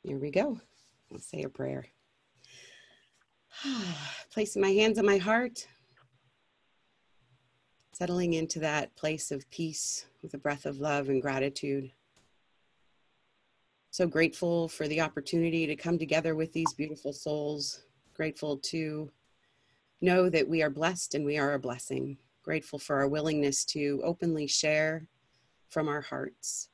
Here we go. I'll say a prayer. Placing my hands on my heart, settling into that place of peace with a breath of love and gratitude. So grateful for the opportunity to come together with these beautiful souls. Grateful to know that we are blessed and we are a blessing. Grateful for our willingness to openly share from our hearts.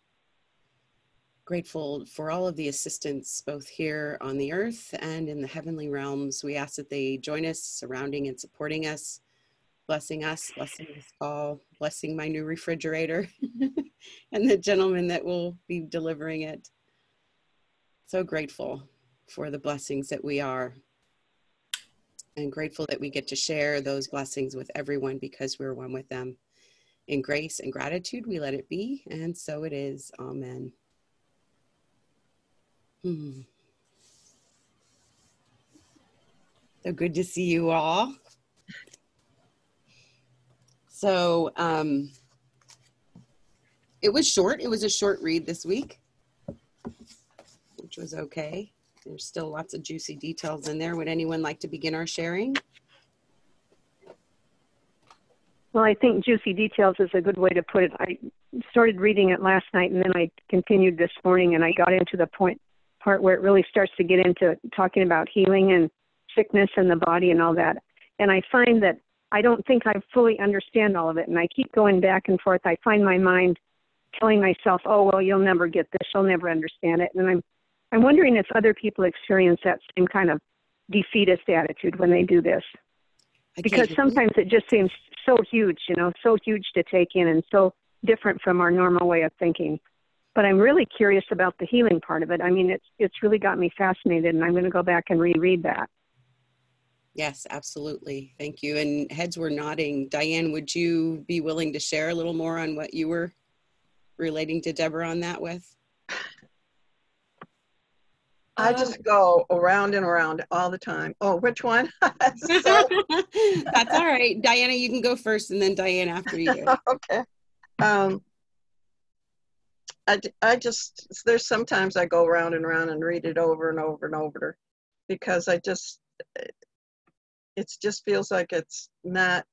Grateful for all of the assistance, both here on the earth and in the heavenly realms. We ask that they join us, surrounding and supporting us, blessing this call, blessing my new refrigerator and the gentleman that will be delivering it. So grateful for the blessings that we are, and grateful that we get to share those blessings with everyone because we're one with them. In grace and gratitude, we let it be, and so it is. Amen. So good to see you all. So it was short. It was a short read this week, which was okay. There's still lots of juicy details in there. Would anyone like to begin our sharing? Well, I think juicy details is a good way to put it. I started reading it last night, and then I continued this morning, and I got into the part where it really starts to get into talking about healing and sickness and the body and all that. And I find that I don't think I fully understand all of it, and I keep going back and forth. I find my mind telling myself, oh, well, you'll never get this, you'll never understand it. And I'm wondering if other people experience that same kind of defeatist attitude when they do this. Because sometimes it just seems so huge, so huge to take in and so different from our normal way of thinking. But I'm really curious about the healing part of it. I mean, it's really got me fascinated, and I'm going to go back and reread that. Yes, absolutely. Thank you. And heads were nodding. Diane, would you be willing to share a little more on what you were relating to Deborah on that with? I just go around and around all the time. Oh, which one? That's all right. Diana, you can go first, and then Diane after you. Okay. I just, there's sometimes I go around and around and read it over and over and over because it just feels like it's not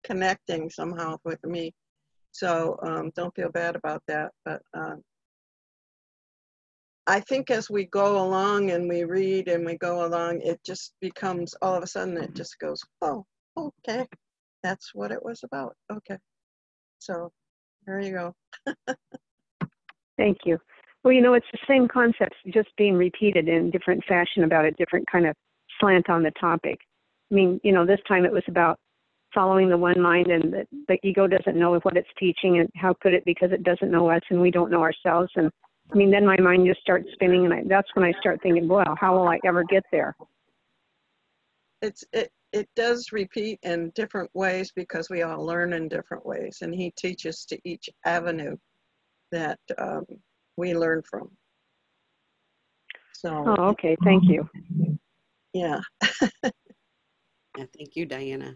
connecting somehow with me. So don't feel bad about that. But I think as we go along and we read and we go along, it just becomes, all of a sudden it just goes, oh, okay, that's what it was about. Okay. So there you go. Thank you. Well, it's the same concepts just being repeated in different fashion about a different kind of slant on the topic. I mean, this time it was about following the one mind, and that the ego doesn't know what it's teaching, and how could it, because it doesn't know us and we don't know ourselves. And I mean, then my mind just starts spinning, and that's when I start thinking, well, how will I ever get there? It does repeat in different ways because we all learn in different ways, and he teaches to each avenue that we learn from. So. Oh, okay. Thank you. Yeah. Yeah, thank you, Diana.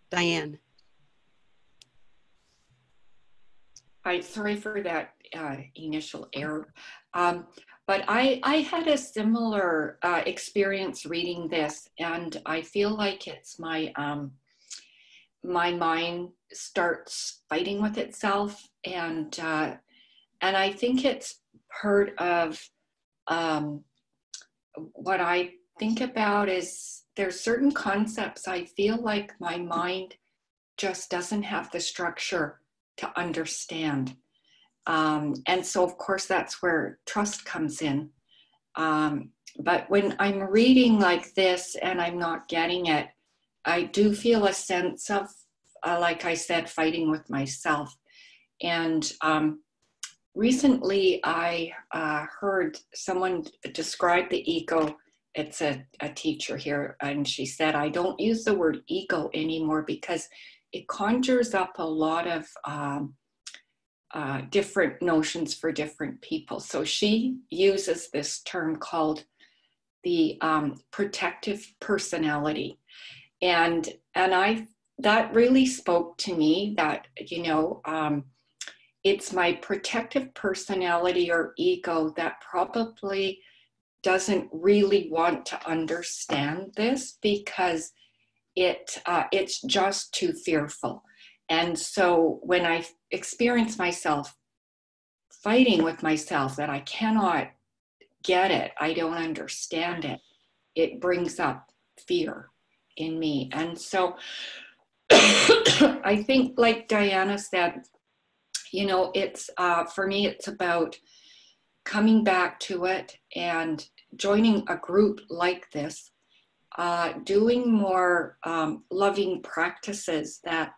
Diane. Sorry for that initial error. But I had a similar experience reading this, and I feel like it's my mind starts fighting with itself, and I think it's part of what I think about is there's certain concepts I feel like my mind just doesn't have the structure to understand. And so of course that's where trust comes in. But when I'm reading like this and I'm not getting it, I do feel a sense of, like I said, fighting with myself. And recently I heard someone describe the ego. It's a teacher here, and she said, I don't use the word ego anymore because it conjures up a lot of different notions for different people. So she uses this term called the protective personality. And that really spoke to me that, it's my protective personality or ego that probably doesn't really want to understand this because it's just too fearful. And so when I experience myself fighting with myself that I cannot get it, I don't understand it, it brings up fear in me. And so I think, like Diana said, you know, it's for me, it's about coming back to it and joining a group like this, doing more loving practices that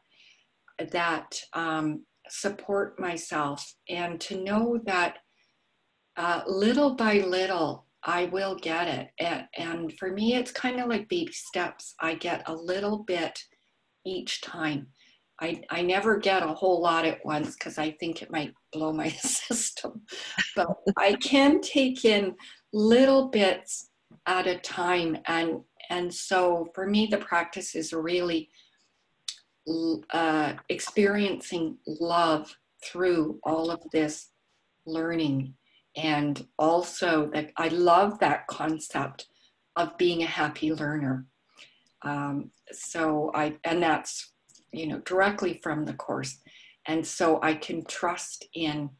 support myself, and to know that little by little I will get it. And for me, it's kind of like baby steps. I get a little bit each time. I never get a whole lot at once because I think it might blow my system. But I can take in little bits at a time. And so for me, the practice is really experiencing love through all of this learning. And also that I love that concept of being a happy learner. And that's, you know, directly from the course. And so I can trust in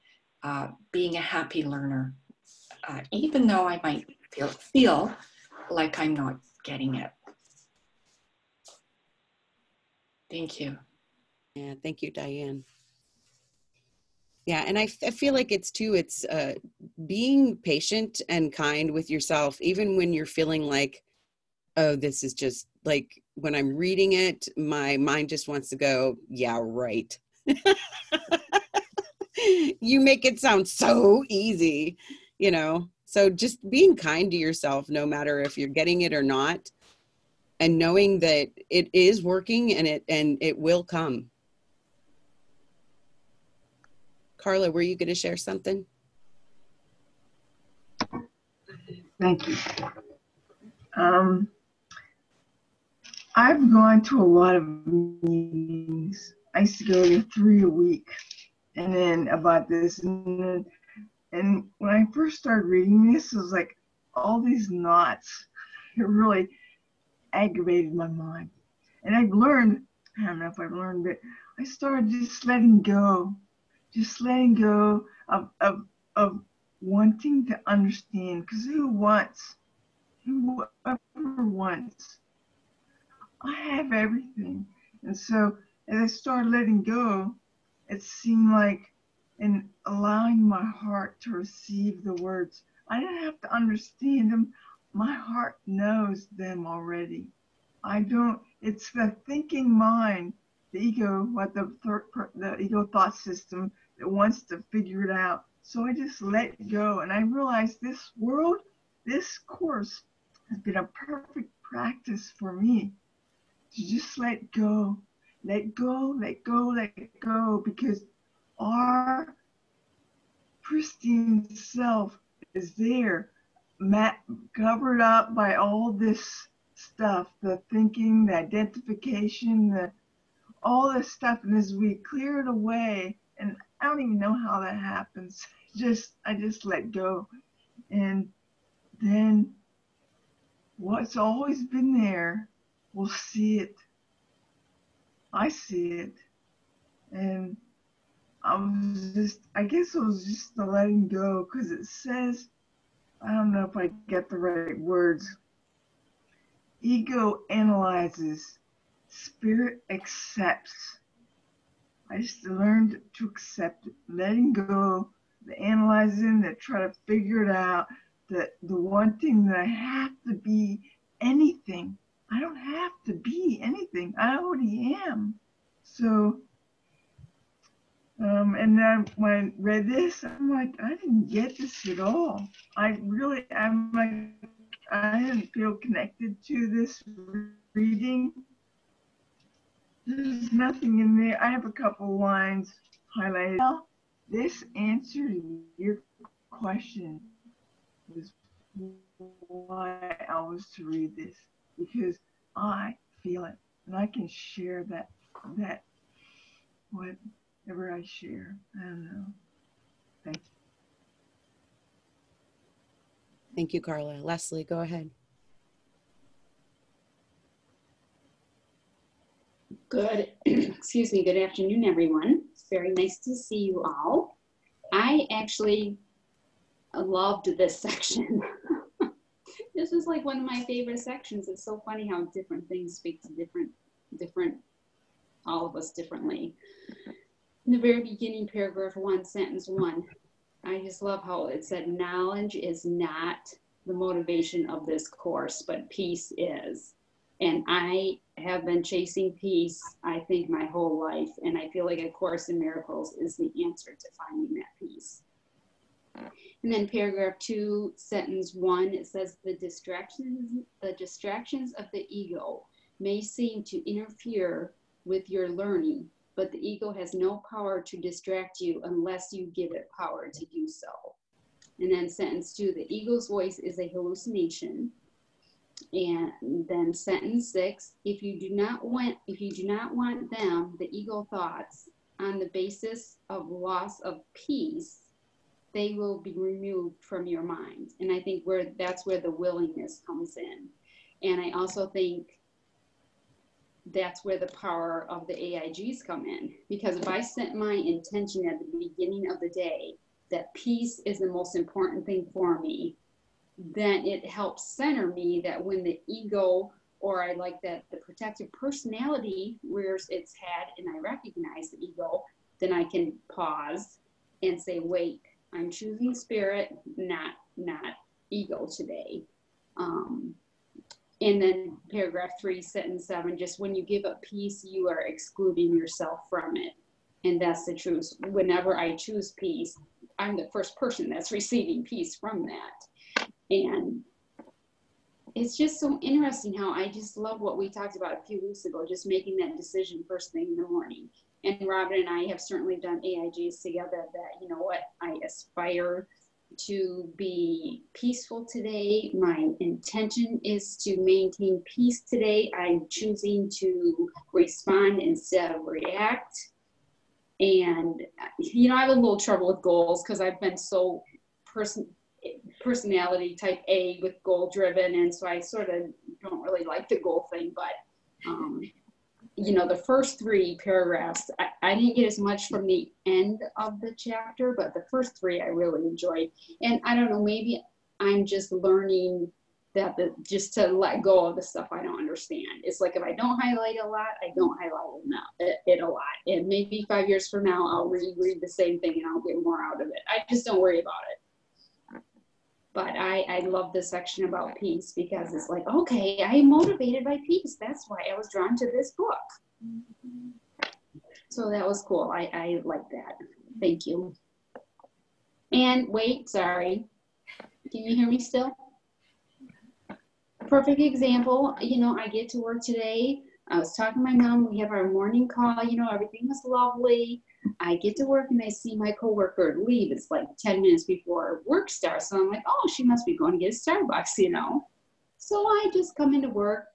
being a happy learner, even though I might feel like I'm not getting it. Thank you. Yeah, thank you, Diane. Yeah, and I feel like it's being patient and kind with yourself, even when you're feeling like, oh, this is just like, when I'm reading it, my mind just wants to go, yeah, right. You make it sound so easy, you know? So just being kind to yourself, no matter if you're getting it or not, and knowing that it is working and it will come. Carla, were you going to share something? Thank you. I've gone to a lot of meetings. I used to go to 3 a week, and then about this, and when I first started reading this, it was like all these knots. It really aggravated my mind, and I've learned. I don't know if I've learned, but I started just letting go of wanting to understand. Because whoever wants, I have everything. And so as I started letting go, it seemed like in allowing my heart to receive the words, I didn't have to understand them. My heart knows them already. It's the thinking mind, the ego, the ego thought system that wants to figure it out. So I just let go. And I realized this course has been a perfect practice for me to just let go, because our pristine self is there, covered up by all this stuff, the thinking, the identification, all this stuff. And as we clear it away, and I don't even know how that happens, I just let go. And then what's always been there, we'll see it. I see it. And I guess it was just the letting go, because it says, I don't know if I get the right words. Ego analyzes, spirit accepts. I just learned to accept it, letting go, the analyzing, the try to figure it out, the wanting that I have to be anything. I don't have to be anything. I already am. So, and then when I read this, I'm like, I didn't get this at all. I didn't feel connected to this reading. There's nothing in there. I have a couple lines highlighted. Well, this answers your question is why I was to read this, because I feel it, and I can share that whatever I share. I don't know. Thank Thank you, Carla. Leslie, go ahead. Good, excuse me, good afternoon, everyone. It's very nice to see you all. I actually loved this section. This is like one of my favorite sections. It's so funny how different things speak to different, all of us differently. In the very beginning, paragraph 1, sentence 1, I just love how it said, knowledge is not the motivation of this course, but peace is. And I have been chasing peace, I think, my whole life. And I feel like A Course in Miracles is the answer to finding that peace. And then paragraph 2, sentence 1, it says, the distractions of the ego may seem to interfere with your learning, but the ego has no power to distract you unless you give it power to do so. And then sentence 2, the ego's voice is a hallucination. And then sentence 6, if you do not want them, the ego thoughts, on the basis of loss of peace, they will be removed from your mind. And I think that's where the willingness comes in. And I also think that's where the power of the AIGs come in. Because if I set my intention at the beginning of the day that peace is the most important thing for me, then it helps center me that when the ego, or I like that the protective personality rears its head and I recognize the ego, then I can pause and say, wait, I'm choosing spirit, not ego today. And then paragraph 3, sentence 7, just when you give up peace, you are excluding yourself from it. And that's the truth. Whenever I choose peace, I'm the first person that's receiving peace from that. And it's just so interesting how I just love what we talked about a few weeks ago, just making that decision first thing in the morning. And Robin and I have certainly done AIGs together that, you know what, I aspire to be peaceful today. My intention is to maintain peace today. I'm choosing to respond instead of react. And, you know, I have a little trouble with goals because I've been so personality type A with goal driven. And so I sort of don't really like the goal thing, but, you know, the first 3 paragraphs, I didn't get as much from the end of the chapter, but the first 3 I really enjoyed. And I don't know, maybe I'm just learning that just to let go of the stuff I don't understand. It's like if I don't highlight a lot, I don't highlight it a lot. And maybe 5 years from now, I'll reread the same thing and I'll get more out of it. I just don't worry about it. But I love this section about peace because it's like, okay, I am motivated by peace. That's why I was drawn to this book. So that was cool. I like that. Thank you. And wait, sorry. Can you hear me still? Perfect example. You know, I get to work today. I was talking to my mom. We have our morning call. You know, everything was lovely. I get to work and I see my coworker leave. It's like 10 minutes before work starts. So I'm like, oh, she must be going to get a Starbucks, you know. So I just come into work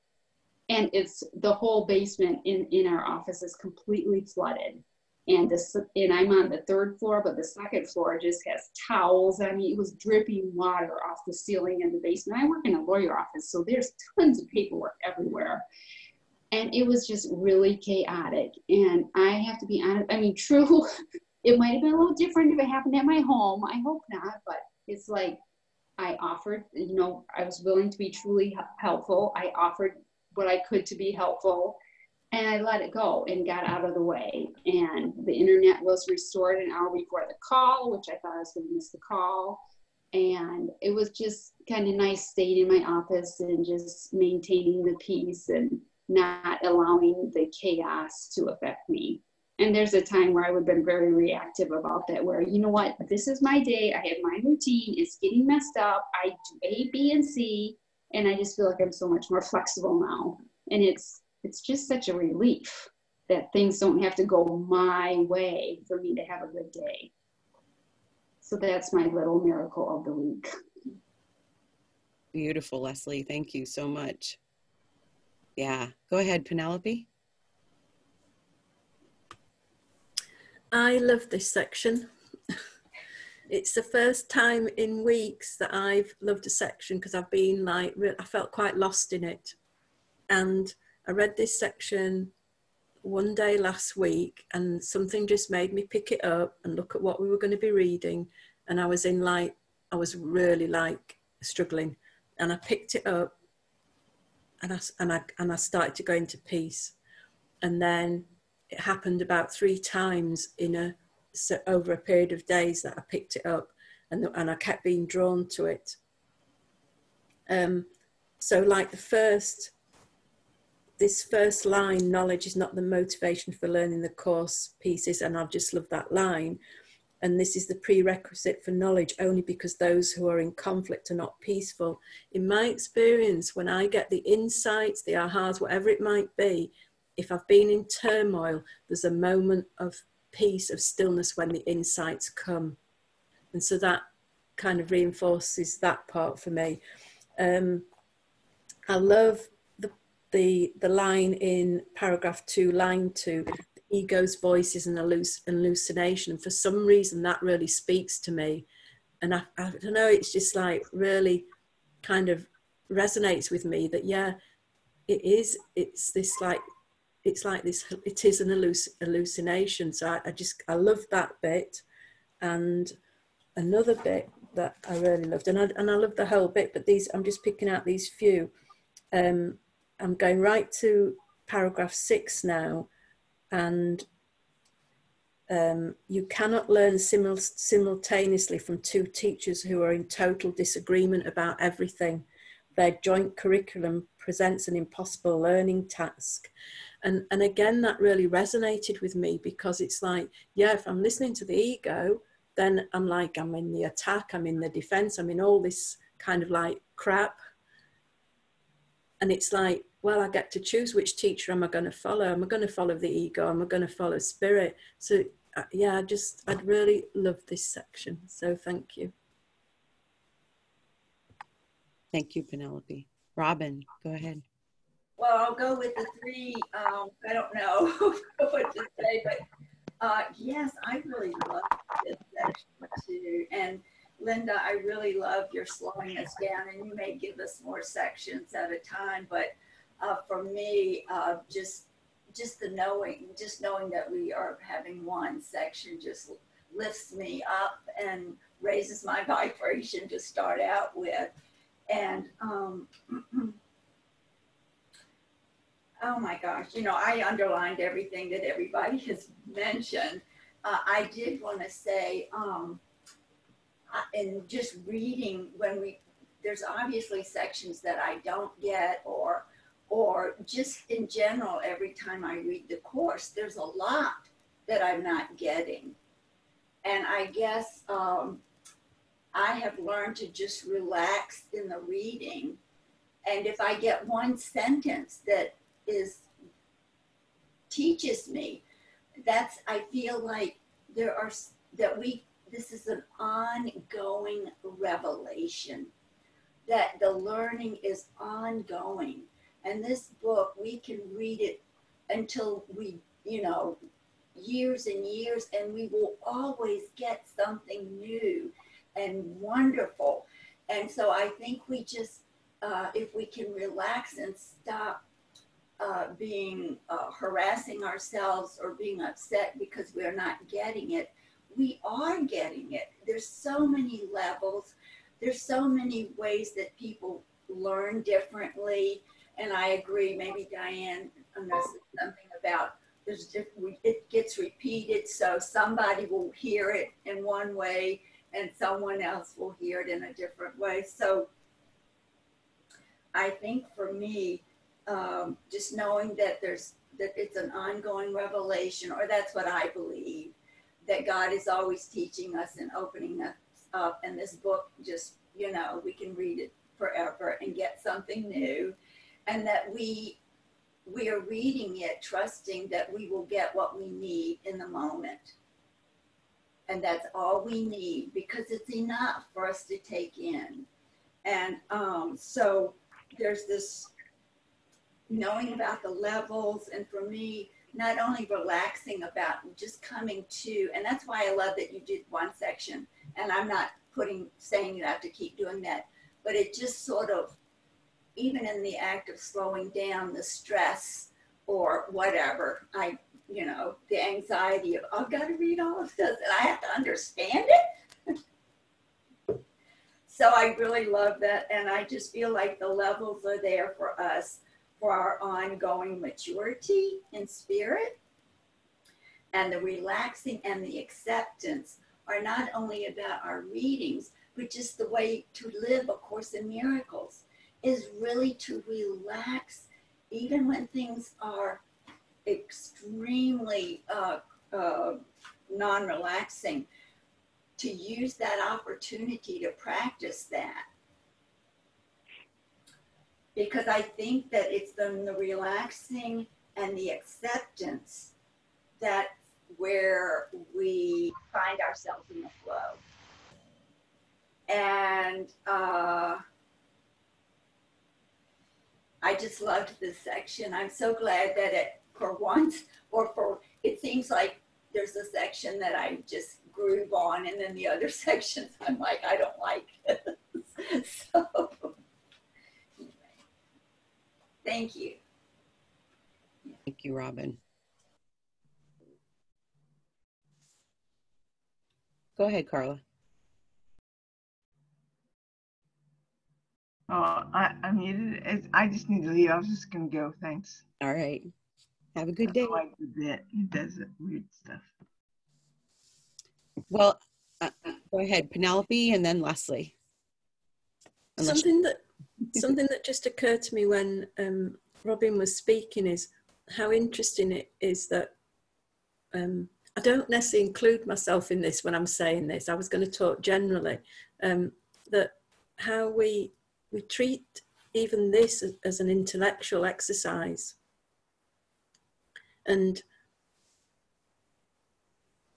and it's the whole basement in our office is completely flooded. And I'm on the 3rd floor, but the 2nd floor just has towels. I mean, it was dripping water off the ceiling in the basement. I work in a lawyer office, so there's tons of paperwork everywhere. And it was just really chaotic. And I have to be honest, I mean, true, it might have been a little different if it happened at my home. I hope not, but it's like I offered, you know, I was willing to be truly helpful. I offered what I could to be helpful. And I let it go and got out of the way. And the internet was restored an hour before the call, which I thought I was going to miss the call. And it was just kind of nice staying in my office and just maintaining the peace and not allowing the chaos to affect me. And there's a time where I would have been very reactive about that, where, you know what, this is my day. I have my routine. It's getting messed up. I do A, B, and C. And I just feel like I'm so much more flexible now. And it's just such a relief that things don't have to go my way for me to have a good day. So that's my little miracle of the week. Beautiful, Leslie. Thank you so much. Yeah, go ahead, Penelope. I love this section. It's the first time in weeks that I've loved a section, because I've been like, I felt quite lost in it. And I read this section one day last week, and something just made me pick it up and look at what we were going to be reading. And I was really like struggling, and I picked it up, and I started to go into peace. And then it happened about 3 times over a period of days that I picked it up, and I kept being drawn to it. So like this first line, knowledge is not the motivation for learning the course pieces, and I've just loved that line. And this is the prerequisite for knowledge, only because those who are in conflict are not peaceful. In my experience, when I get the insights, the ahas, whatever it might be, if I've been in turmoil, there's a moment of peace, of stillness when the insights come. And so that kind of reinforces that part for me. I love the line in paragraph 2, line 2, the ego's voice is an hallucination. And for some reason, that really speaks to me. And I don't know, it's just like really kind of resonates with me that, yeah, it is an hallucination. So I love that bit. And another bit that I really loved, and I love the whole bit, but I'm just picking out these few. I'm going right to paragraph 6 now, and you cannot learn simultaneously from 2 teachers who are in total disagreement about everything. Their joint curriculum presents an impossible learning task. And again, that really resonated with me, because it's like, yeah, if I'm listening to the ego, then I'm in the attack, I'm in the defense, I'm in all this kind of like crap. And it's like, well, I get to choose which teacher am I going to follow. Am I going to follow the ego? Am I going to follow spirit? So yeah, I'd really love this section. So thank you. Thank you, Penelope. Robin, go ahead. Well, I'll go with the 3. I don't know what to say, but yes, I really love this section too. And Linda, I really love your slowing us down, and you may give us more sections at a time, but for me, just knowing that we are having one section just lifts me up and raises my vibration to start out with. And oh my gosh, I underlined everything that everybody has mentioned. I did want to say, in just reading, there's obviously sections that I don't get, or just in general, every time I read the course, there's a lot that I'm not getting. And I guess I have learned to just relax in the reading. And if I get one sentence that teaches me, I feel like this is an ongoing revelation, that the learning is ongoing. And this book, we can read it until we, years and years, and we will always get something new and wonderful. And so I think we just, if we can relax and stop harassing ourselves or being upset because we're not getting it, we are getting it. There's so many levels. There's so many ways that people learn differently. And I agree, maybe Diane knows something about it gets repeated, so somebody will hear it in one way and someone else will hear it in a different way. So I think for me, just knowing that it's an ongoing revelation, or that's what I believe, that God is always teaching us and opening us up. And this book just, we can read it forever and get something new. And that we are reading it, trusting that we will get what we need in the moment. And that's all we need, because it's enough for us to take in. And so there's this knowing about the levels. And for me, not only relaxing about just coming to, and that's why I love that you did one section, and I'm not saying you have to keep doing that, but it just sort of, even in the act of slowing down the stress or whatever, the anxiety of, I've got to read all of this and I have to understand it. So I really love that. And I just feel like the levels are there for us for our ongoing maturity in spirit. And the relaxing and the acceptance are not only about our readings, but just the way to live A Course in Miracles is really to relax, even when things are extremely non-relaxing, to use that opportunity to practice that. Because I think that it's the relaxing and the acceptance that where we find ourselves in the flow. And I just loved this section. I'm so glad that it seems like there's a section that I just groove on, and then the other sections I'm like, I don't like this. So, anyway, thank you. Thank you, Robin. Go ahead, Carla. Oh, I muted. I just need to leave. I was just going to go. Thanks. All right. Have a good day. I like the bit. It does weird stuff. Well, go ahead, Penelope, and then Leslie. Something that just occurred to me when Robin was speaking is how interesting it is that I don't necessarily include myself in this when I'm saying this. I was going to talk generally, that how we treat even this as an intellectual exercise. And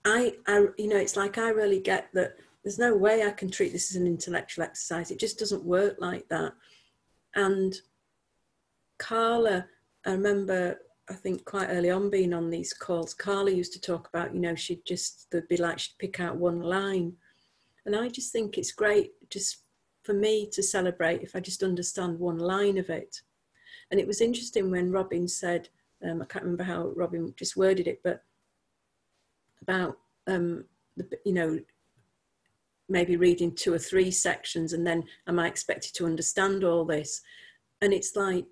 I it's like I really get that there's no way I can treat this as an intellectual exercise. It just doesn't work like that. And Carla, I remember, I think quite early on being on these calls, Carla used to talk about, there'd be like, she'd pick out one line. And I just think it's great just for me to celebrate if I just understand one line of it. And it was interesting when Robin said, I can't remember how Robin just worded it, but about, maybe reading 2 or 3 sections and then am I expected to understand all this? And it's like,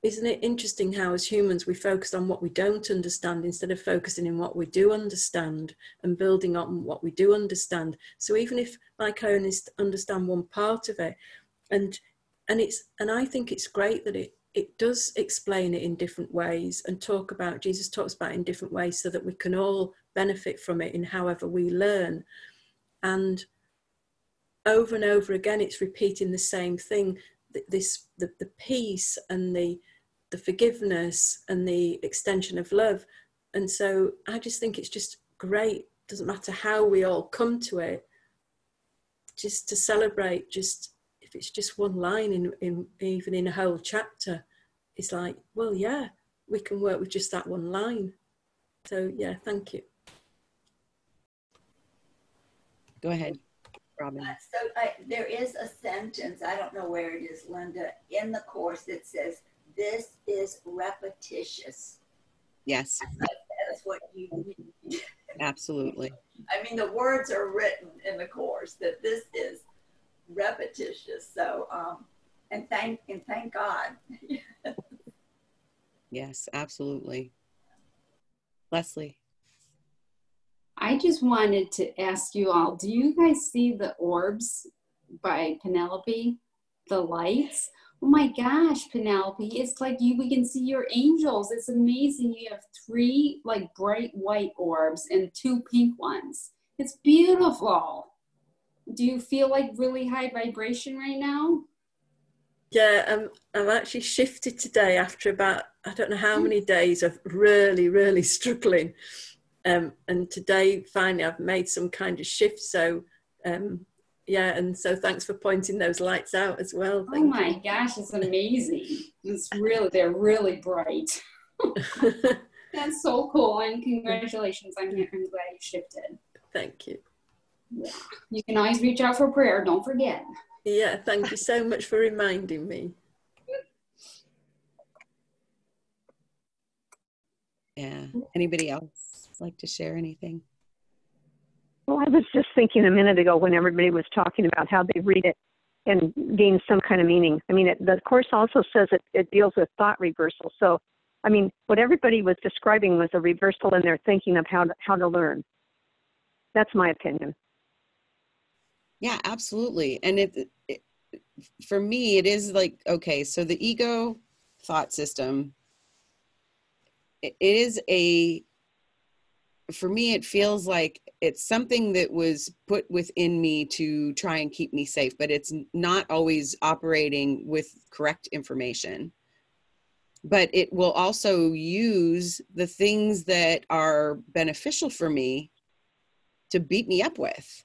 isn't it interesting how as humans we focus on what we don't understand instead of focusing on what we do understand and building on what we do understand. So even if like I only understand one part of it, and I think it's great that it does explain it in different ways and Jesus talks about it in different ways so that we can all benefit from it in however we learn. And over and over again, it's repeating the same thing, the peace and the forgiveness and the extension of love. And so I just think it's just great. Doesn't matter how we all come to it, just to celebrate, just if it's just one line in even in a whole chapter, it's like, well, yeah, we can work with just that one line. So yeah, thank you. Go ahead, Robin. There is a sentence, I don't know where it is, Linda, in the Course that says, this is repetitious. Yes. That's what you mean. Absolutely. I mean, the words are written in the Course that this is repetitious. So, and thank God. Yes, absolutely. Leslie. I just wanted to ask you all, do you guys see the orbs by Penelope? The lights? Oh my gosh, Penelope, it's like we can see your angels. It's amazing. You have 3 like bright white orbs and 2 pink ones. It's beautiful. Do you feel like really high vibration right now? Yeah, I've actually shifted today after about, I don't know how many days of really, really struggling. And today, finally, I've made some kind of shift. So, yeah, and so thanks for pointing those lights out as well. Oh my gosh, it's amazing. They're really bright. That's so cool, and congratulations. I'm glad you shifted. Thank you. Yeah. You can always reach out for prayer. Don't forget. Yeah, thank you so much for reminding me. Yeah. Anybody else like to share anything? Well, I was just thinking a minute ago when everybody was talking about how they read it and gain some kind of meaning. I mean, the Course also says it deals with thought reversal. So, I mean, what everybody was describing was a reversal in their thinking of how to learn. That's my opinion. Yeah, absolutely. And for me, it is like, okay, so the ego thought system, it is for me, it feels like it's something that was put within me to try and keep me safe, but it's not always operating with correct information. But it will also use the things that are beneficial for me to beat me up with.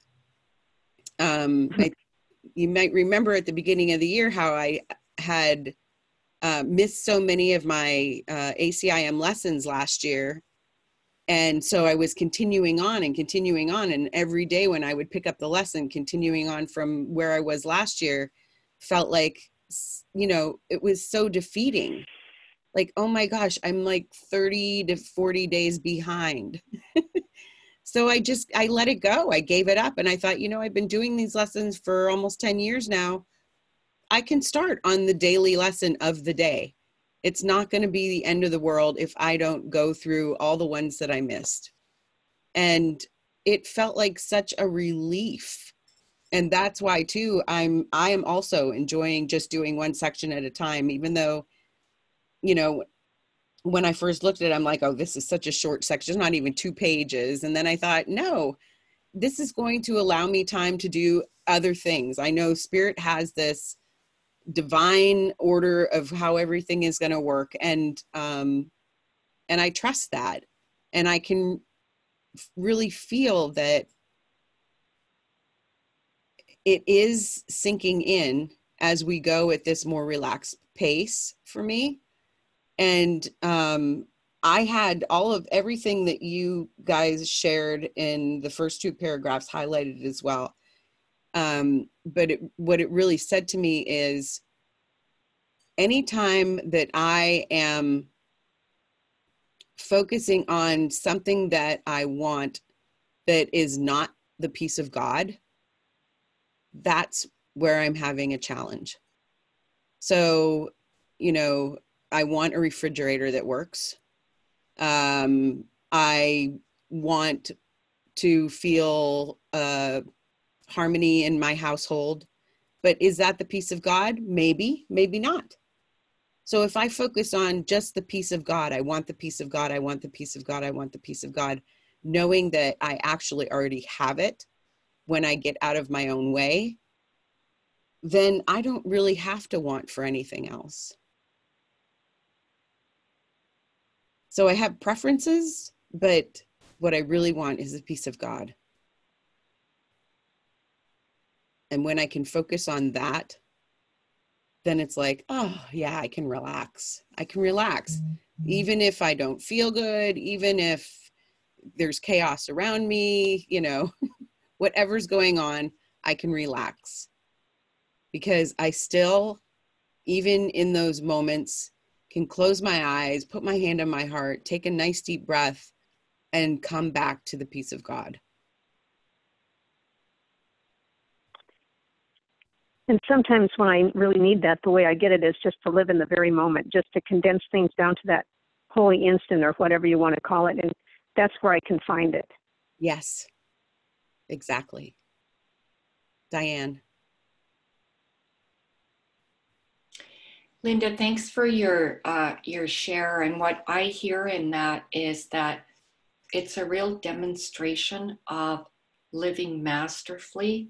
You might remember at the beginning of the year how I had missed so many of my ACIM lessons last year. And so I was continuing on. And every day when I would pick up the lesson, continuing on from where I was last year, felt like, you know, it was so defeating. Like, oh my gosh, I'm like 30 to 40 days behind. So I let it go. I gave it up. And I thought, you know, I've been doing these lessons for almost 10 years now. I can start on the daily lesson of the day. It's not going to be the end of the world if I don't go through all the ones that I missed. And it felt like such a relief. And that's why too, I am also enjoying just doing one section at a time, even though, you know, when I first looked at it, I'm like, oh, this is such a short section, it's not even 2 pages. And then I thought, no, this is going to allow me time to do other things. I know Spirit has this divine order of how everything is going to work. And I trust that. And I can really feel that it is sinking in as we go at this more relaxed pace for me. And I had everything that you guys shared in the first 2 paragraphs highlighted as well. But what it really said to me is, anytime that I am focusing on something that I want that is not the peace of God, that's where I'm having a challenge. So, you know, I want a refrigerator that works. I want to feel harmony in my household, but is that the peace of God? Maybe, maybe not. So if I focus on just the peace of God, I want the peace of God, I want the peace of God, I want the peace of God, knowing that I actually already have it when I get out of my own way, then I don't really have to want for anything else. So I have preferences, but what I really want is the peace of God. And when I can focus on that, then it's like, oh yeah, I can relax. I can relax. Even if I don't feel good, even if there's chaos around me, you know, whatever's going on, I can relax. Because I still, even in those moments, can close my eyes, put my hand on my heart, take a nice deep breath, and come back to the peace of God. And sometimes when I really need that, the way I get it is just to live in the very moment, just to condense things down to that holy instant or whatever you want to call it. And that's where I can find it. Yes, exactly. Diane. Linda, thanks for your share. And what I hear in that is that it's a real demonstration of living masterfully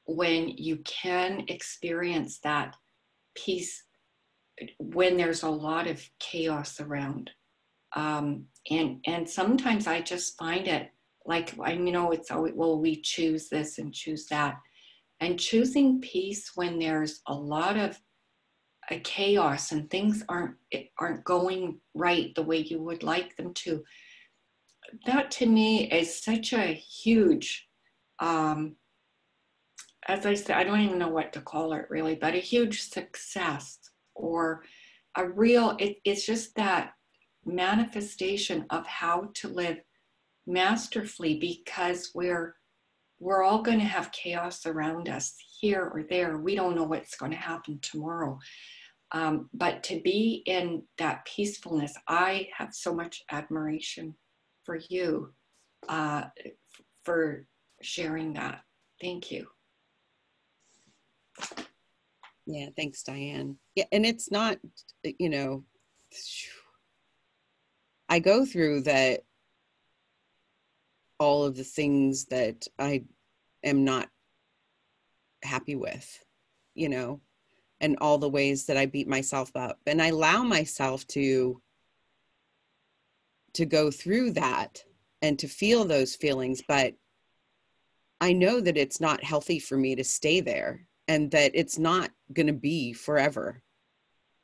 when you can experience that peace when there's a lot of chaos around. And sometimes I just find it like, you know, it's always, well, we choose this and choose that. And choosing peace when there's a lot of a chaos and things aren't going right the way you would like them to. That to me is such a huge, as I said, I don't even know what to call it really, but a huge success, or a real, it's just that manifestation of how to live masterfully, because we're all going to have chaos around us here or there. We don't know what's going to happen tomorrow. But to be in that peacefulness, I have so much admiration for you, for sharing that. Thank you. Yeah, thanks, Diane. Yeah, and it's not, you know, I go through that, all of the things that I am not happy with, you know, and all the ways that I beat myself up. And I allow myself to go through that and to feel those feelings, but I know that it's not healthy for me to stay there, and that it's not going to be forever.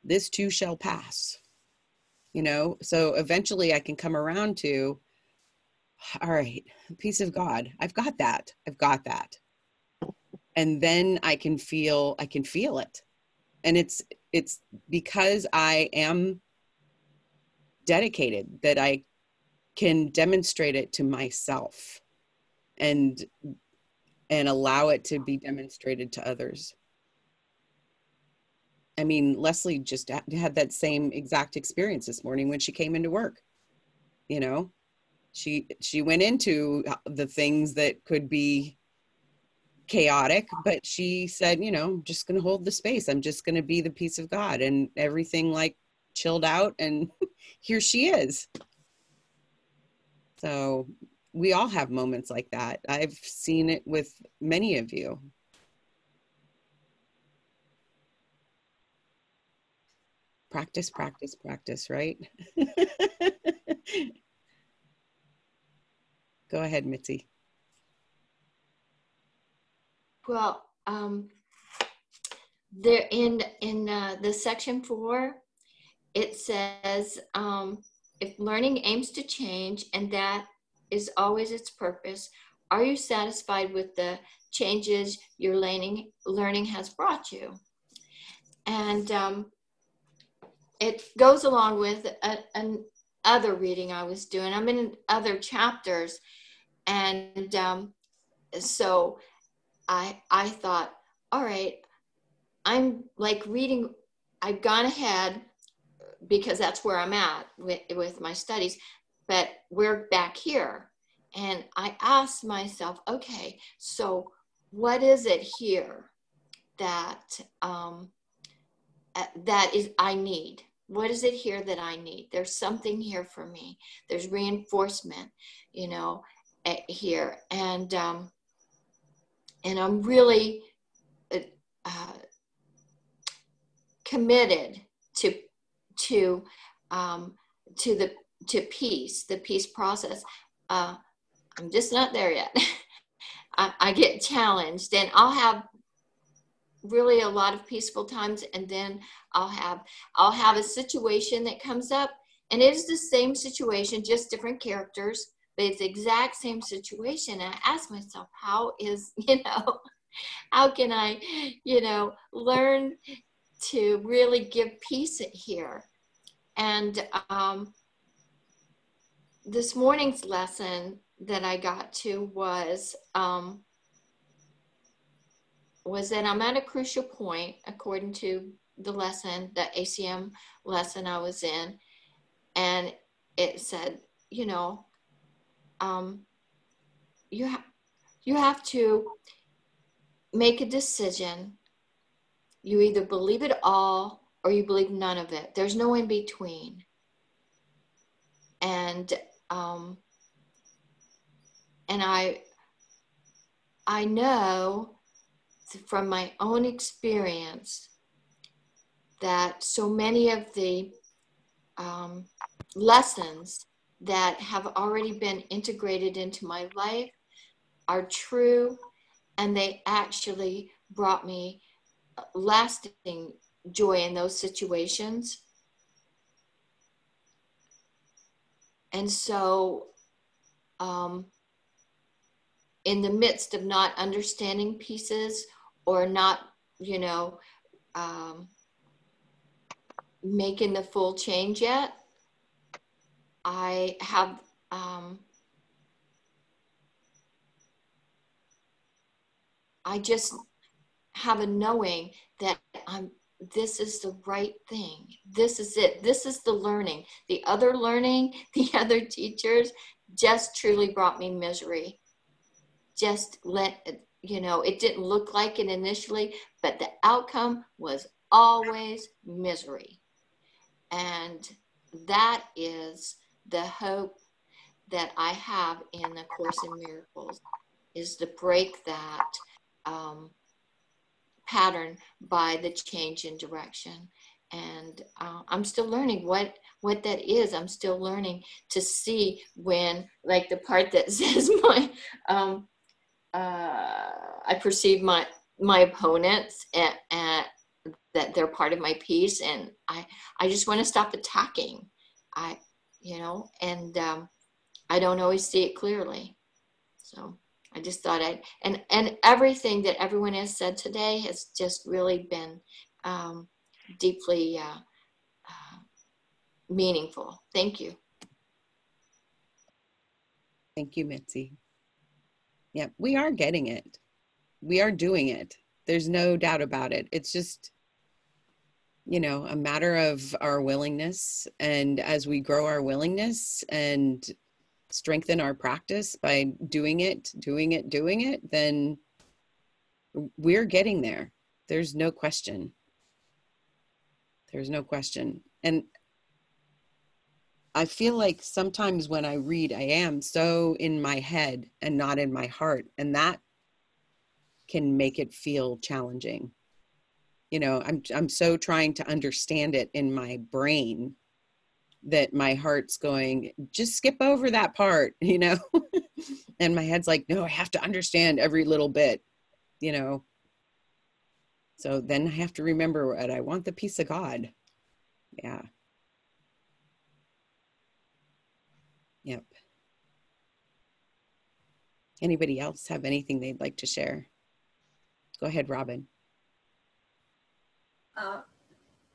This too shall pass, you know? So eventually I can come around to, all right, peace of God. I've got that. I've got that. And then I can feel it. And it's because I am dedicated that I can demonstrate it to myself and allow it to be demonstrated to others. I mean, Leslie just had that same exact experience this morning when she came into work. You know, she went into the things that could be chaotic, but she said, you know, I'm just going to hold the space. I'm just going to be the peace of God, and everything like chilled out, and here she is. So we all have moments like that. I've seen it with many of you. Practice, practice, practice, right? Go ahead, Mitzi. Well, there in the section 4, it says, if learning aims to change, and that is always its purpose, are you satisfied with the changes your learning has brought you? And it goes along with an other reading I was doing. I'm in other chapters, and so I thought, all right, I'm like reading, I've gone ahead because that's where I'm at with my studies, but we're back here. And I asked myself, okay, so what is it here that that is I need? What is it here that I need? There's something here for me. There's reinforcement, you know, here. And I'm really committed to peace, the peace process. I'm just not there yet. I get challenged, and I'll have really a lot of peaceful times, and then I'll have a situation that comes up, and it is the same situation, just different characters, but it's the exact same situation. And I ask myself, how can I, learn to really give peace here? And this morning's lesson that I got to was that I'm at a crucial point, according to the lesson, the ACIM lesson I was in. And it said, you have to make a decision. You either believe it all or you believe none of it. There's no in between. And I know from my own experience that so many of the lessons that have already been integrated into my life are true, and they actually brought me lasting joy in those situations. And so in the midst of not understanding pieces or not, you know, making the full change yet, I have I just have a knowing that this is the right thing. This is it. This is the learning. The other learning, the other teachers just truly brought me misery. Just you know, it didn't look like it initially, but the outcome was always misery. And that is the hope that I have in the Course in Miracles, is to break that pattern by the change in direction. And I'm still learning what that is. I'm still learning to see when, like the part that says I perceive my opponents and that they're part of my piece, and I just want to stop attacking. You know, and I don't always see it clearly. So I just thought and everything that everyone has said today has just really been deeply meaningful. Thank you. Thank you, Mitzi. Yeah, we are getting it. We are doing it. There's no doubt about it. It's just, you know, a matter of our willingness. And as we grow our willingness and strengthen our practice by doing it, then we're getting there. There's no question. There's no question. And I feel like sometimes when I read, I am so in my head and not in my heart. And that can make it feel challenging. You know, I'm so trying to understand it in my brain that my heart's going, just skip over that part, you know? And my head's like, no, I have to understand every little bit, you know? So then I have to remember what I want, the peace of God. Yeah. Yep. Anybody else have anything they'd like to share? Go ahead, Robin.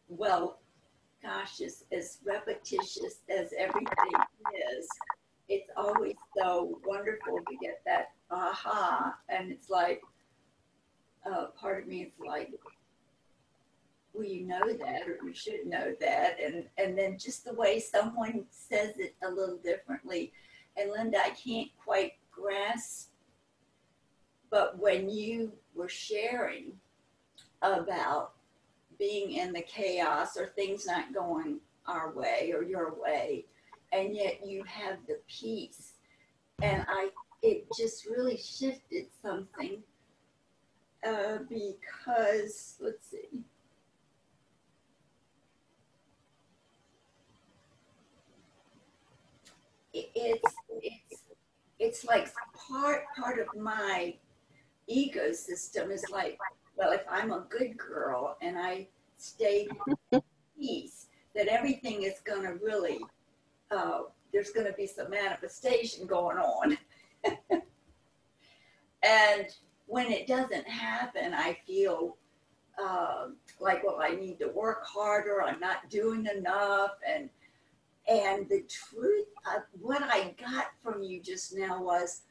Well, gosh, as repetitious as everything is, it's always so wonderful to get that aha. And it's like, part of me is like, well, you know that, or you should know that. And then just the way someone says it a little differently. And Linda, I can't quite grasp, but when you were sharing about being in the chaos or things not going our way or your way, and yet you have the peace, and it just really shifted something, because let's see, it's like part of my ecosystem is like, well, if I'm a good girl and I stay in peace, that everything is going to really, there's going to be some manifestation going on. And when it doesn't happen, I feel like, well, I need to work harder. I'm not doing enough. And the truth of what I got from you just now was,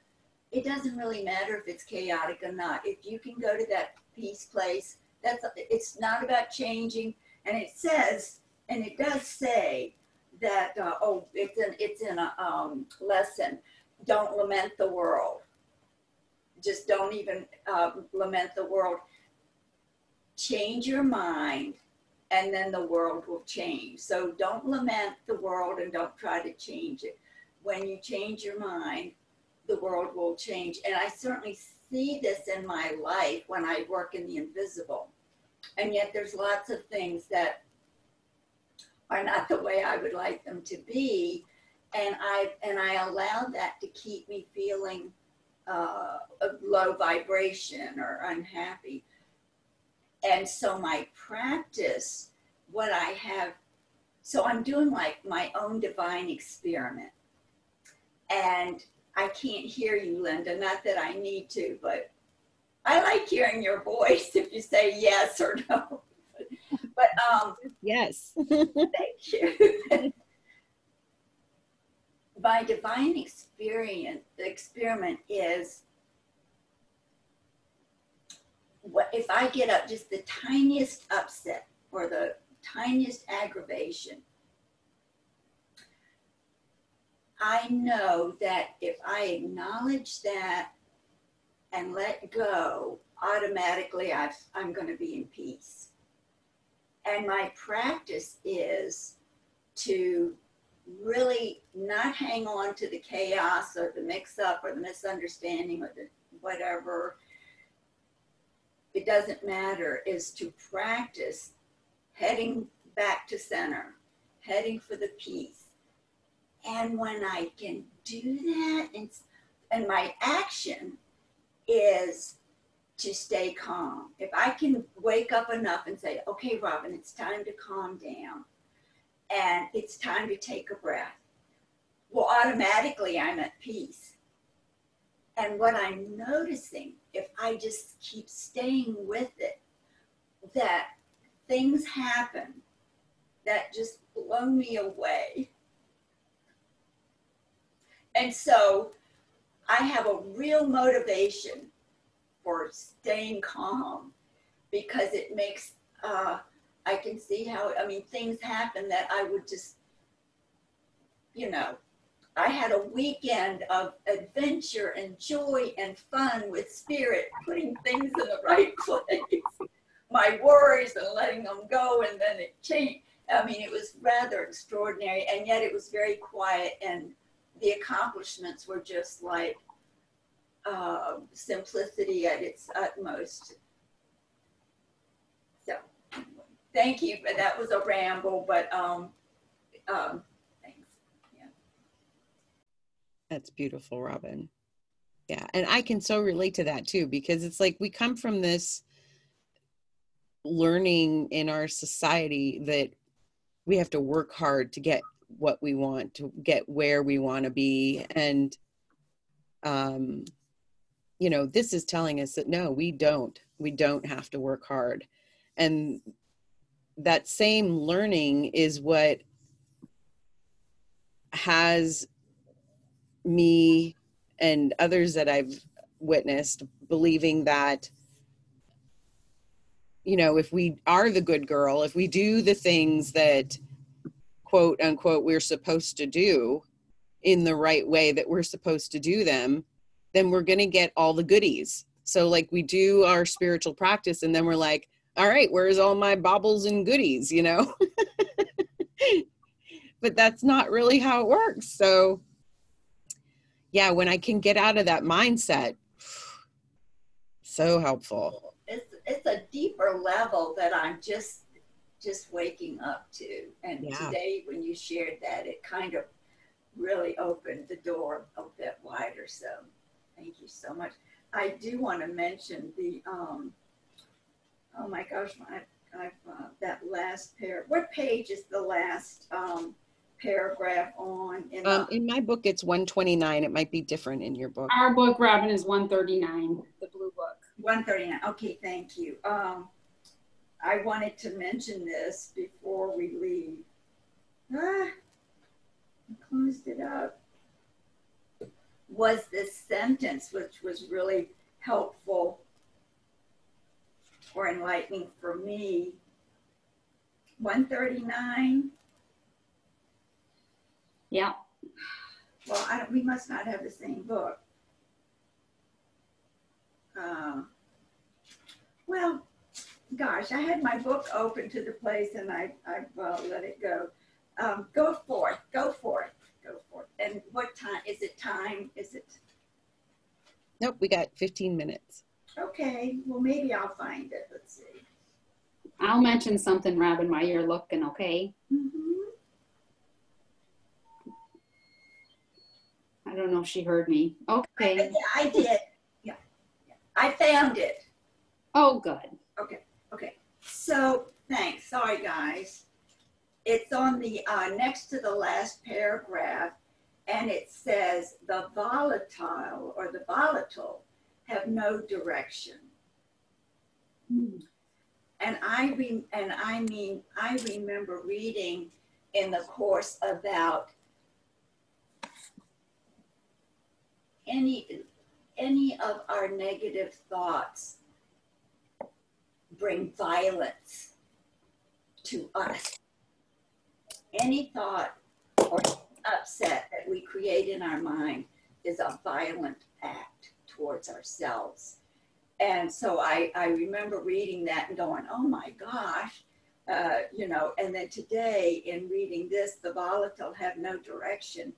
it doesn't really matter if it's chaotic or not. If you can go to that peace place, it's not about changing. And it says, and it does say that, it's in a lesson, don't lament the world. Just don't even lament the world. Change your mind, and then the world will change. So don't lament the world and don't try to change it. When you change your mind, the world will change. And I certainly see this in my life when I work in the invisible. And yet there's lots of things that are not the way I would like them to be. And I allow that to keep me feeling a low vibration or unhappy. And so my practice, what I have, so I'm doing like my own divine experiment. And I can't hear you, Linda, not that I need to, but I like hearing your voice if you say yes or no. But yes. thank you. My divine experiment is, what if I get up just the tiniest upset or the tiniest aggravation, I know that if I acknowledge that and let go, automatically I'm going to be in peace. And my practice is to really not hang on to the chaos or the mix-up or the misunderstanding or the whatever. It doesn't matter, is to practice heading back to center, heading for the peace. And when I can do that, and my action is to stay calm. If I can wake up enough and say, okay, Robin, it's time to calm down and it's time to take a breath, well, automatically I'm at peace. And what I'm noticing, if I just keep staying with it, that things happen that just blow me away. And so I have a real motivation for staying calm, because it makes, I can see how, I mean, things happen that I would just, you know, I had a weekend of adventure and joy and fun with spirit, putting things in the right place. My worries and letting them go, and then it changed. I mean, it was rather extraordinary, and yet it was very quiet, and the accomplishments were just like simplicity at its utmost. So, thank you. That was a ramble, but thanks. Yeah. That's beautiful, Robin. Yeah, and I can so relate to that too, because it's like we come from this learning in our society that we have to work hard to get what we want, to get where we want to be. And you know, this is telling us that no, we don't have to work hard. And that same learning is what has me and others that I've witnessed believing that, you know, if we are the good girl, if we do the things that quote unquote we're supposed to do in the right way that we're supposed to do them, then we're going to get all the goodies. So like we do our spiritual practice and then we're like, all right, where's all my baubles and goodies, you know? But that's not really how it works. So yeah, when I can get out of that mindset, so helpful. It's a deeper level that I'm just waking up to. And Yeah. Today when you shared that, it kind of really opened the door a bit wider. So thank you so much. I do want to mention the, oh my gosh, I've that last pair. What page is the last paragraph on? In my book, it's 129. It might be different in your book. Our book, Robin, is 139, the blue book. 139. Okay, thank you. I wanted to mention this before we leave. I closed it up. Was this sentence, which was really helpful or enlightening for me. 139. Yeah. Well, we must not have the same book. Well, gosh, I had my book open to the place and I've let it go. Go forth. And what time? Is it time? Is it? Nope, we got 15 minutes. Okay, well, maybe I'll find it. Let's see. I'll mention something, Robin, while you're looking, okay? Mm-hmm. I don't know if she heard me. Okay. I did. Yeah. I found it. Oh, good. Okay. Okay, so thanks. Sorry, guys. It's on the next to the last paragraph, and it says the volatile or the volatile have no direction. And I remember reading in the course about any of our negative thoughts bring violence to us. Any thought or upset that we create in our mind is a violent act towards ourselves. And so I remember reading that and going, oh my gosh, you know, and then today in reading this, the volatile have no direction.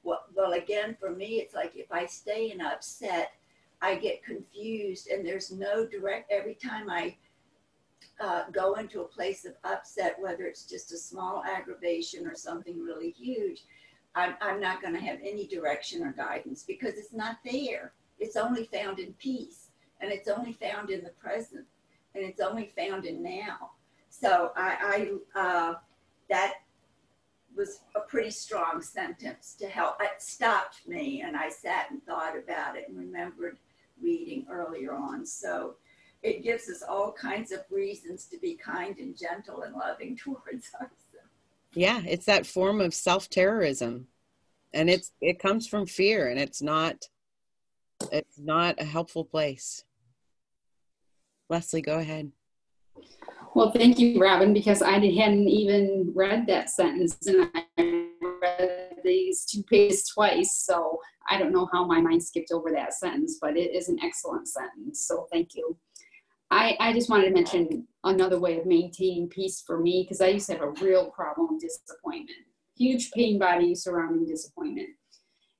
Well, again, for me, it's like if I stay in upset, I get confused and there's no direct, every time I go into a place of upset, whether it's just a small aggravation or something really huge, I'm not going to have any direction or guidance because it's not there. It's only found in peace, and it's only found in the present, and it's only found in now. So that was a pretty strong sentence to help. It stopped me, and I sat and thought about it and remembered reading earlier on. So it gives us all kinds of reasons to be kind and gentle and loving towards ourselves. Yeah, it's that form of self-terrorism, and it comes from fear, and it's not a helpful place. Leslie, go ahead. Well, thank you, Robin, because I hadn't even read that sentence, and I read these 2 pages twice, so I don't know how my mind skipped over that sentence, but it is an excellent sentence, so thank you. I just wanted to mention another way of maintaining peace for me, because I used to have a real problem with disappointment, huge pain body surrounding disappointment.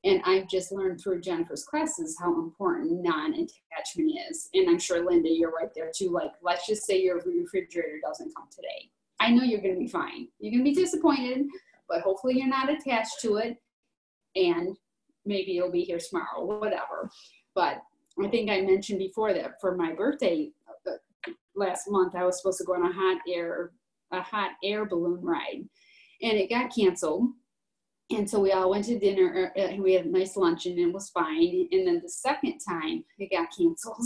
And I've just learned through Jennifer's classes how important non-attachment is. And I'm sure, Linda, you're right there too. Like, let's just say your refrigerator doesn't come today. I know you're going to be fine. You're going to be disappointed, but hopefully you're not attached to it. And maybe it'll be here tomorrow, whatever. But I think I mentioned before that for my birthday last month, I was supposed to go on a hot air balloon ride. And it got canceled. And so we all went to dinner, we had a nice lunch, and it was fine. And then the second time it got canceled,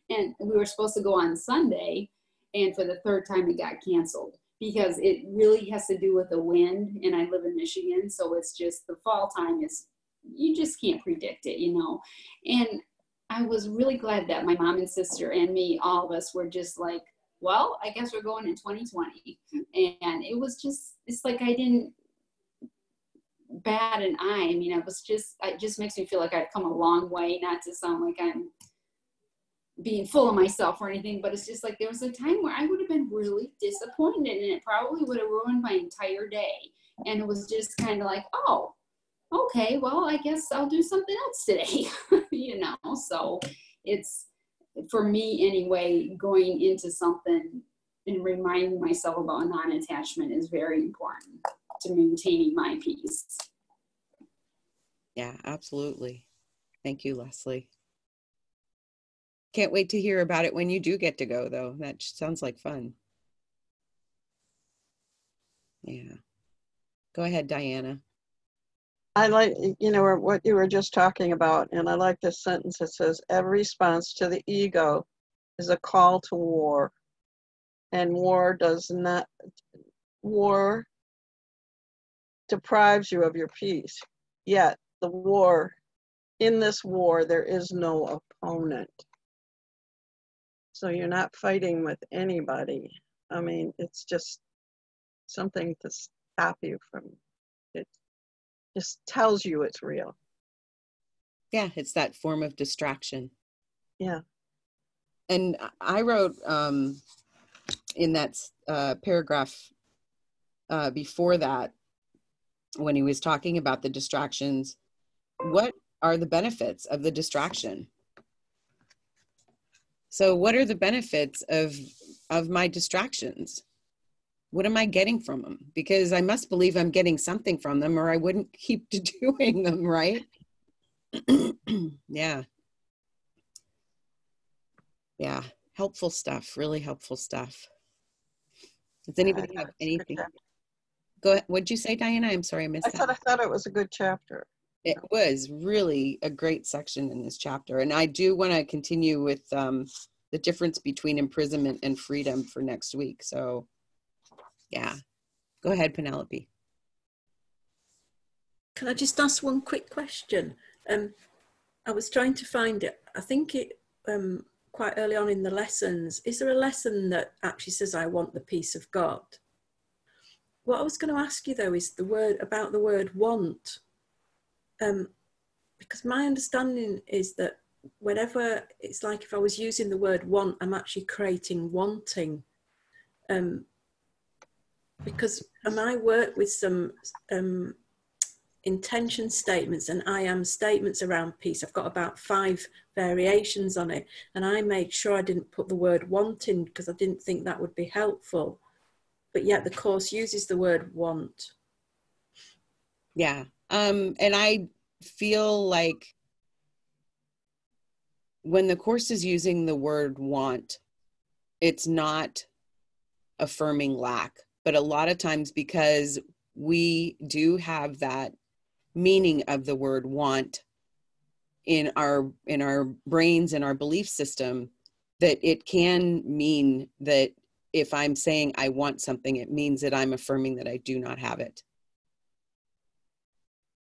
and we were supposed to go on Sunday, and for the third time it got canceled because it really has to do with the wind, and I live in Michigan, so it's just the fall time is, you just can't predict it, you know. And I was really glad that my mom and sister and me, all of us, were just like, well, I guess we're going in 2020. And it was just, it's like I didn't bat an eye. I mean, it just makes me feel like I've come a long way, not to sound like I'm being full of myself or anything, but it's just like there was a time where I would have been really disappointed and it probably would have ruined my entire day. And it was just kind of like, oh, okay, well, I guess I'll do something else today, you know? So it's, for me anyway, going into something and reminding myself about non-attachment is very important to maintaining my peace. Yeah, absolutely. Thank you, Leslie. Can't wait to hear about it when you do get to go, though. That sounds like fun. Yeah. Go ahead, Diana. I like, you know, what you were just talking about, and I like this sentence that says, every response to the ego is a call to war, and war deprives you of your peace. Yet in this war, there is no opponent. So you're not fighting with anybody. I mean, it's just something to stop you from it. Just tells you it's real. Yeah, it's that form of distraction. Yeah. And I wrote in that paragraph before that, when he was talking about the distractions, what are the benefits of the distraction? So what are the benefits of my distractions? What am I getting from them? Because I must believe I'm getting something from them or I wouldn't keep doing them, right? Yeah. Yeah. Helpful stuff, really helpful stuff. Does Yeah, I anybody thought have it was a good anything? chapter. Go ahead. What'd you say, Diana? I'm sorry, I missed I that. said I thought it was a good chapter. It was really a great section in this chapter. And I do want to continue with the difference between imprisonment and freedom for next week. So yeah, go ahead, Penelope. Can I just ask one quick question? I was trying to find it. I think it quite early on in the lessons. Is there a lesson that actually says, I want the peace of God? What I was going to ask you though is the word want. Because my understanding is that whenever, it's like if I was using the word want, I'm actually creating wanting. Because I work with some intention statements and I am statements around peace. I've got about 5 variations on it, and I made sure I didn't put the word wanting because I didn't think that would be helpful. But yet the course uses the word want. Yeah. And I feel like when the course is using the word want, it's not affirming lack, but a lot of times because we do have that meaning of the word want in our brains and our belief system, that it can mean that if I'm saying I want something, it means that I'm affirming that I do not have it.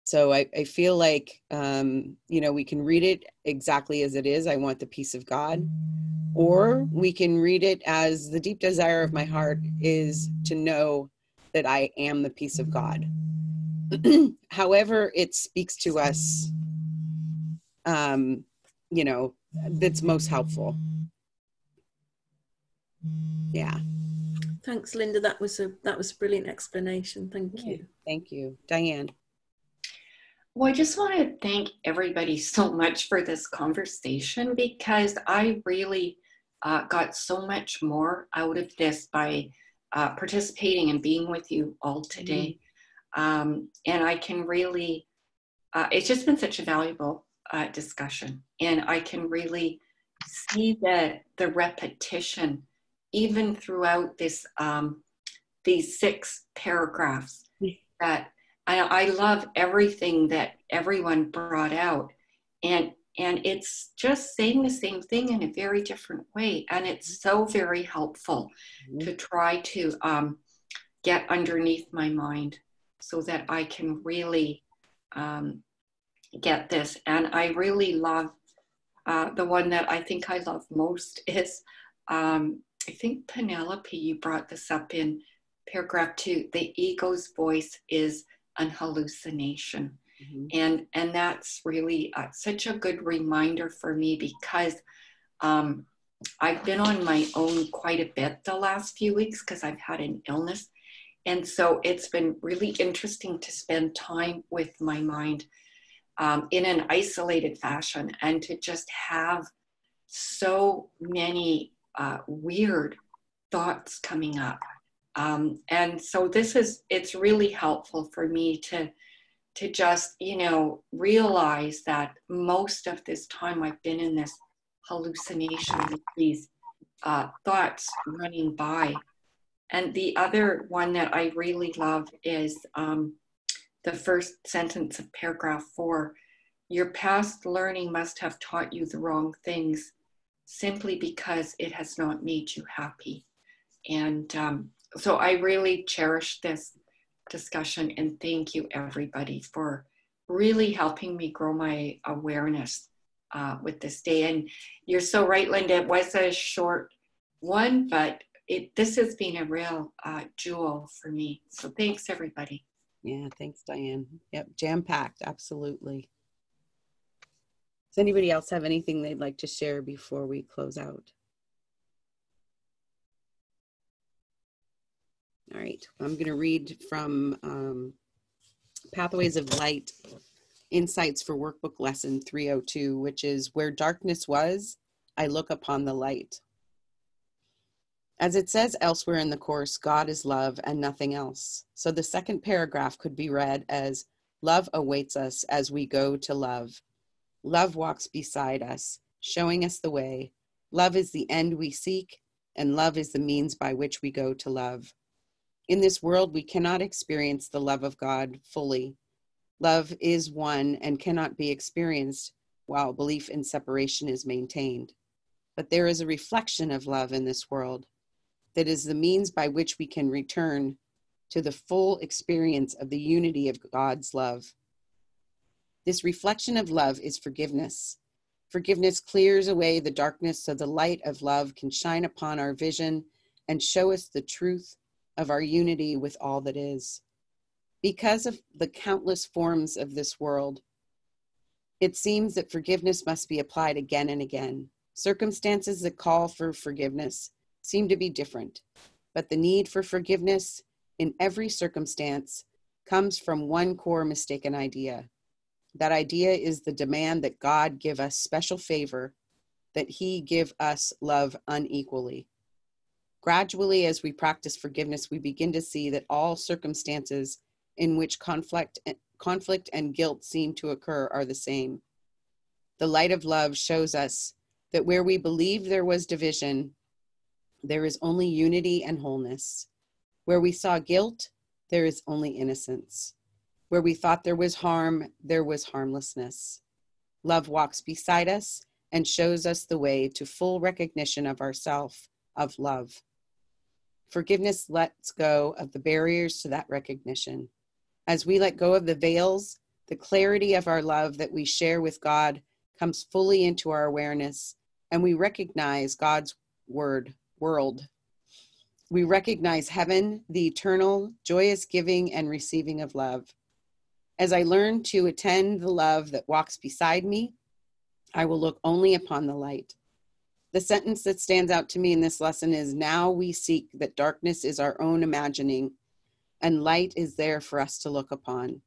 So I feel like, we can read it exactly as it is. I want the peace of God. Or we can read it as the deep desire of my heart is to know that I am the peace of God. However it speaks to us, that's most helpful. Yeah. Thanks, Linda. That was a brilliant explanation. Thank you. Thank you. Diane. Well, I just want to thank everybody so much for this conversation, because I really got so much more out of this by participating and being with you all today. And I can really, it's just been such a valuable discussion. And I can really see that the repetition, even throughout this, these 6 paragraphs, that I love everything that everyone brought out, and it's just saying the same thing in a very different way, and it's so very helpful to try to get underneath my mind so that I can really get this. And I really love the one that I think I love most is I think Penelope, you brought this up in paragraph 2. The ego's voice is an hallucination. And that's really such a good reminder for me, because I've been on my own quite a bit the last few weeks because I've had an illness. And so it's been really interesting to spend time with my mind in an isolated fashion, and to just have so many weird thoughts coming up. And so it's really helpful for me to just, realize that most of this time I've been in this hallucination with these thoughts running by. And the other one that I really love is the first sentence of paragraph 4. Your past learning must have taught you the wrong things simply because it has not made you happy. And so I really cherish this discussion, and thank you everybody for really helping me grow my awareness with this day. And you're so right, Linda, it was a short one, but this has been a real jewel for me. So thanks everybody. Yeah, thanks, Diane. Yep, jam-packed, absolutely. Does anybody else have anything they'd like to share before we close out? All right, I'm going to read from Pathways of Light, Insights for Workbook Lesson 302, which is Where Darkness Was, I Look Upon the Light. As it says elsewhere in the course, God is love and nothing else. So the second paragraph could be read as, love awaits us as we go to love. Love walks beside us, showing us the way. Love is the end we seek, and love is the means by which we go to love. In this world, we cannot experience the love of God fully. Love is one and cannot be experienced while belief in separation is maintained. But there is a reflection of love in this world that is the means by which we can return to the full experience of the unity of God's love. This reflection of love is forgiveness. Forgiveness clears away the darkness so the light of love can shine upon our vision and show us the truth of our unity with all that is. Because of the countless forms of this world, it seems that forgiveness must be applied again and again. Circumstances that call for forgiveness seem to be different, but the need for forgiveness in every circumstance comes from one core mistaken idea. That idea is the demand that God give us special favor, that he give us love unequally. Gradually, as we practice forgiveness, we begin to see that all circumstances in which conflict and guilt seem to occur are the same. The light of love shows us that where we believed there was division, there is only unity and wholeness. Where we saw guilt, there is only innocence. Where we thought there was harm, there was harmlessness. Love walks beside us and shows us the way to full recognition of ourself, of love. Forgiveness lets go of the barriers to that recognition. As we let go of the veils, the clarity of our love that we share with God comes fully into our awareness, and we recognize God's world. We recognize heaven, the eternal, joyous giving and receiving of love. As I learn to attend the love that walks beside me, I will look only upon the light. The sentence that stands out to me in this lesson is, now we seek that darkness is our own imagining, and light is there for us to look upon.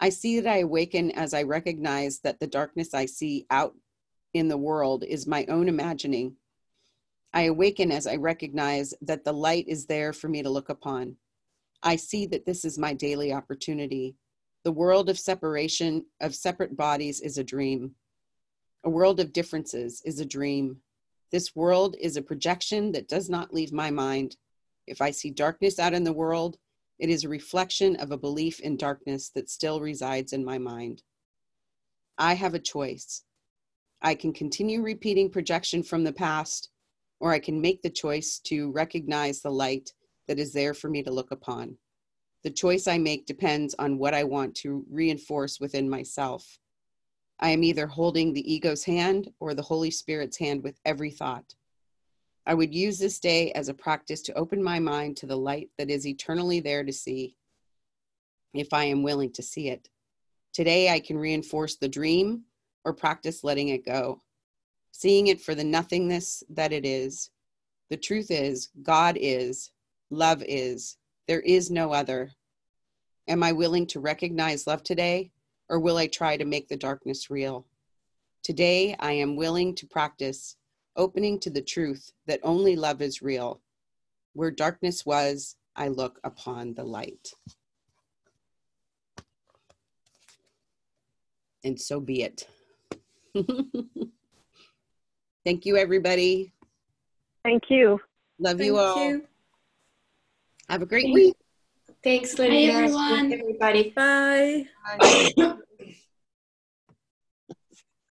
I see that I awaken as I recognize that the darkness I see out in the world is my own imagining. I awaken as I recognize that the light is there for me to look upon. I see that this is my daily opportunity. The world of separation, of separate bodies, is a dream. A world of differences is a dream. This world is a projection that does not leave my mind. If I see darkness out in the world, it is a reflection of a belief in darkness that still resides in my mind. I have a choice. I can continue repeating projection from the past, or I can make the choice to recognize the light that is there for me to look upon. The choice I make depends on what I want to reinforce within myself. I am either holding the ego's hand or the Holy Spirit's hand with every thought. I would use this day as a practice to open my mind to the light that is eternally there to see, if I am willing to see it. Today I can reinforce the dream or practice letting it go, seeing it for the nothingness that it is. The truth is, God is, love is, there is no other. Am I willing to recognize love today, or will I try to make the darkness real? Today, I am willing to practice opening to the truth that only love is real. Where darkness was, I look upon the light. And so be it. Thank you, everybody. Thank you. Love you all. Thank you. Have a great week. Thanks, Bye, Lydia. everyone. Everybody. Bye. Bye.